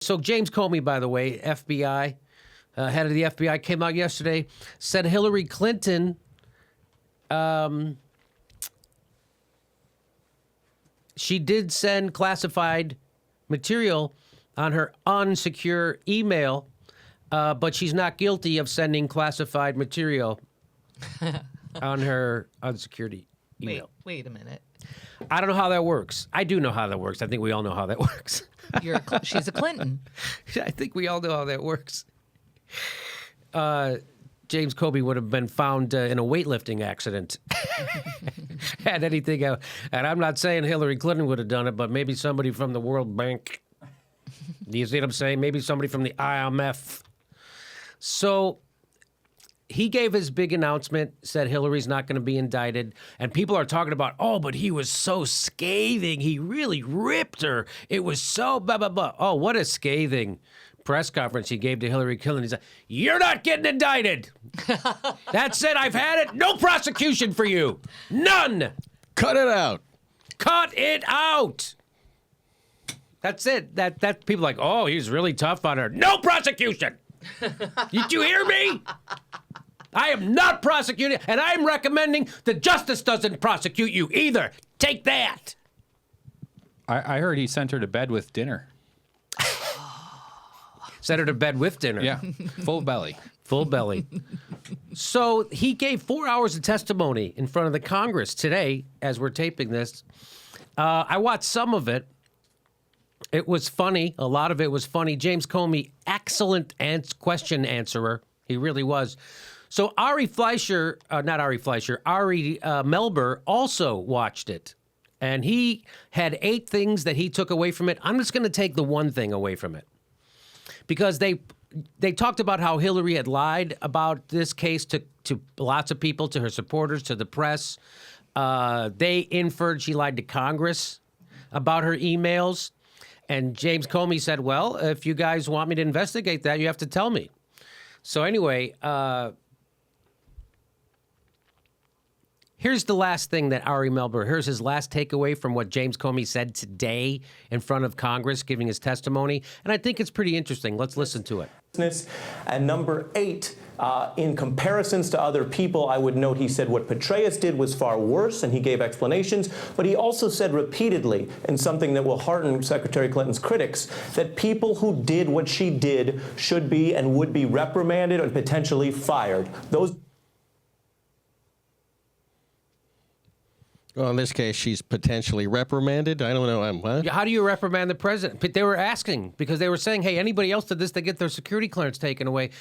So James Comey, by the way, FBI, head of the FBI, came out yesterday, said Hillary Clinton she did send classified material on her unsecure email, but she's not guilty of sending classified material on her unsecured email. Wait a minute. I don't know how that works. I do know how that works. I think we all know how that works. She's a Clinton. I think we all know how that works. James Comey would have been found in a weightlifting accident had anything else. And I'm not saying Hillary Clinton would have done it, but maybe somebody from the World Bank. Do you see what I'm saying? Maybe somebody from the IMF. So he gave his big announcement, said Hillary's not going to be indicted. And people are talking about, oh, but he was so scathing. He really ripped her. It was so blah, blah, blah. Oh, what a scathing press conference he gave to Hillary Clinton. He said, you're not getting indicted. That's it. I've had it. No prosecution for you. None. Cut it out. Cut it out. That's it. That people are like, oh, he's really tough on her. No prosecution. Did you hear me? I am not prosecuting, and I'm recommending that justice doesn't prosecute you either. Take that. I heard he sent her to bed with dinner. Sent her to bed with dinner. Yeah, full belly. Full belly. So he gave 4 hours of testimony in front of the Congress today as we're taping this. I watched some of it. It was funny. A lot of it was funny. James Comey, excellent question answerer. He really was. So Ari Melber also watched it. And he had 8 things that he took away from it. I'm just going to take the one thing away from it. Because they talked about how Hillary had lied about this case to lots of people, to her supporters, to the press. They inferred she lied to Congress about her emails. And James Comey said, well, if you guys want me to investigate that, you have to tell me. So anyway, here's the last thing that Ari Melber, here's his last takeaway from what James Comey said today in front of Congress, giving his testimony. And I think it's pretty interesting. Let's listen to it. And number 8, in comparisons to other people, I would note he said what Petraeus did was far worse, and he gave explanations. But he also said repeatedly, and something that will hearten Secretary Clinton's critics, that people who did what she did should be and would be reprimanded and potentially fired. Well, in this case, she's potentially reprimanded. I don't know. How do you reprimand the president? But they were asking, because they were saying, hey, anybody else did this, they get their security clearance taken away.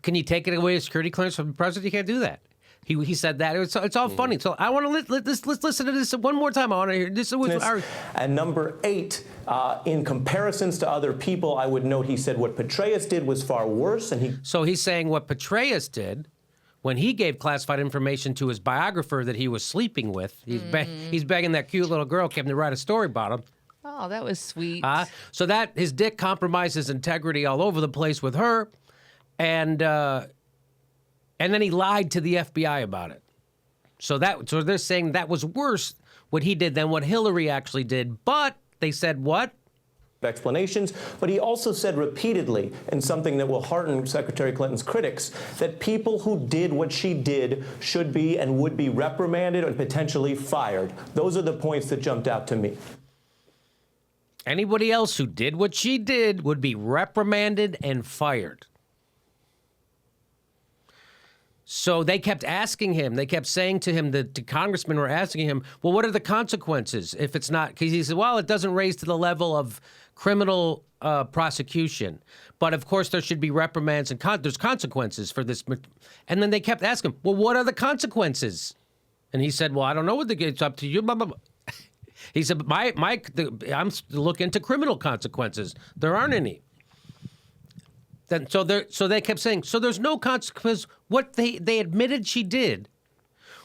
Can you take it away, a security clearance from the president? You can't do that. He said that. It's all funny. So I want to let's listen to this one more time. I want to hear this. And number 8, in comparisons to other people, I would note he said what Petraeus did was far worse. So he's saying what Petraeus did when he gave classified information to his biographer that he was sleeping with. He's begging that cute little girl Kim to write a story about him. Oh, that was sweet. So that his dick compromised his integrity all over the place with her, and then he lied to the FBI about it. So they're saying that was worse what he did than what Hillary actually did. But they said what? Explanations, but he also said repeatedly, and something that will hearten Secretary Clinton's critics, that people who did what she did should be and would be reprimanded and potentially fired. Those are the points that jumped out to me. Anybody else who did what she did would be reprimanded and fired. So they kept asking him, they kept saying to him, the congressmen were asking him, well, what are the consequences if it's not? Because he said, well, it doesn't raise to the level of criminal prosecution. But of course, there should be reprimands and there's consequences for this. And then they kept asking him, well, what are the consequences? And he said, well, I don't know what it's up to you. Blah, blah, blah. He said, I'm looking into criminal consequences. There aren't any. So they kept saying, so there's no consequence. What they admitted she did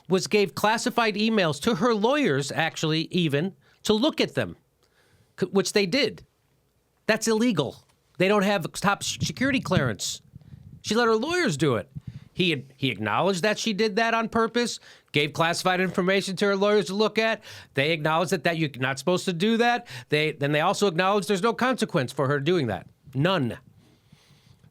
was gave classified emails to her lawyers, actually, even, to look at them, which they did. That's illegal. They don't have top security clearance. She let her lawyers do it. He acknowledged that she did that on purpose, gave classified information to her lawyers to look at. They acknowledged that you're not supposed to do that. Then they also acknowledged there's no consequence for her doing that. None.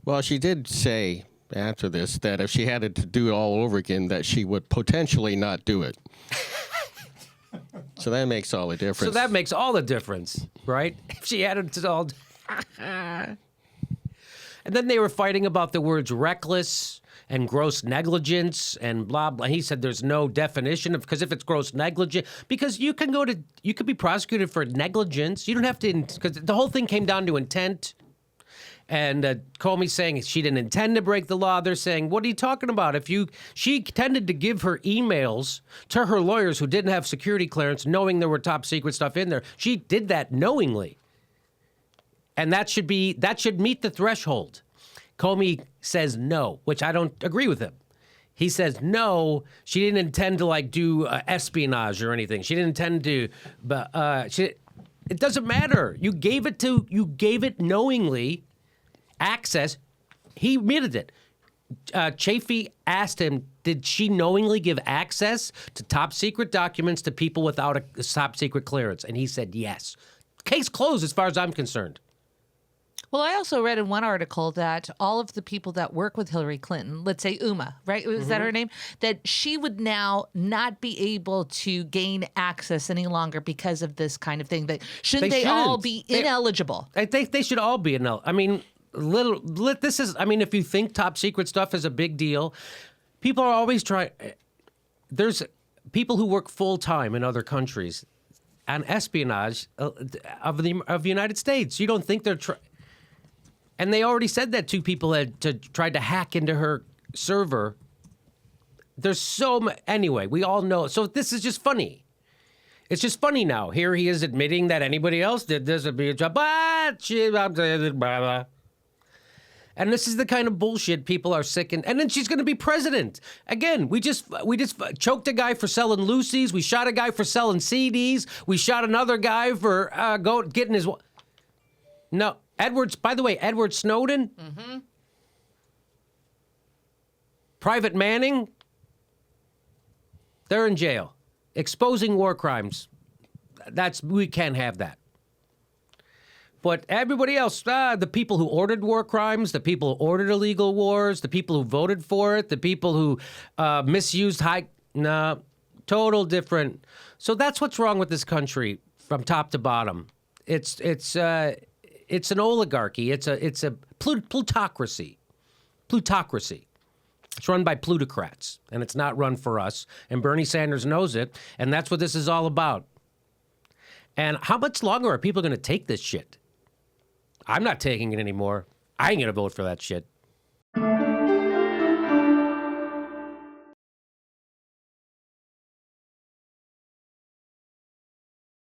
Well, she did say after this that if she had to do it all over again, that she would potentially not do it. So that makes all the difference. So that makes all the difference, right? If she had it all. And then they were fighting about the words reckless and gross negligence and blah, blah. He said there's no definition of, because if it's gross negligence, because you could be prosecuted for negligence. You don't have to, because the whole thing came down to intent. And Comey saying she didn't intend to break the law. They're saying, what are you talking about? She tended to give her emails to her lawyers who didn't have security clearance, knowing there were top secret stuff in there. She did that knowingly. And that should meet the threshold. Comey says no, which I don't agree with him. He says no, she didn't intend to do espionage or anything. She didn't intend to, it doesn't matter. You gave it knowingly. Access, he admitted it. Chafee asked him, did she knowingly give access to top secret documents to people without a top secret clearance? And he said yes. Case closed as far as I'm concerned. Well, I also read in one article that all of the people that work with Hillary Clinton, let's say Uma, right? Was that her name? That she would now not be able to gain access any longer because of this kind of thing. That shouldn't they all be ineligible? I think they should all be ineligible. I mean, if you think top secret stuff is a big deal, people are always trying. There's people who work full time in other countries on espionage of the United States. You don't think they're and they already said that two people had tried to hack into her server. There's anyway, we all know. So this is just funny. It's just funny now. Here he is admitting that anybody else did this would be a job. And this is the kind of bullshit people are sick and then she's going to be president. Again, we just choked a guy for selling Lucy's. We shot a guy for selling CDs. We shot another guy for getting his... No, by the way, Edward Snowden, Private Manning, they're in jail. Exposing war crimes. We can't have that. But everybody else, the people who ordered war crimes, the people who ordered illegal wars, the people who voted for it, the people who misused total different. So that's what's wrong with this country from top to bottom. It's an oligarchy. It's a plutocracy. Plutocracy. It's run by plutocrats, and it's not run for us. And Bernie Sanders knows it, and that's what this is all about. And how much longer are people going to take this shit? I'm not taking it anymore. I ain't going to vote for that shit.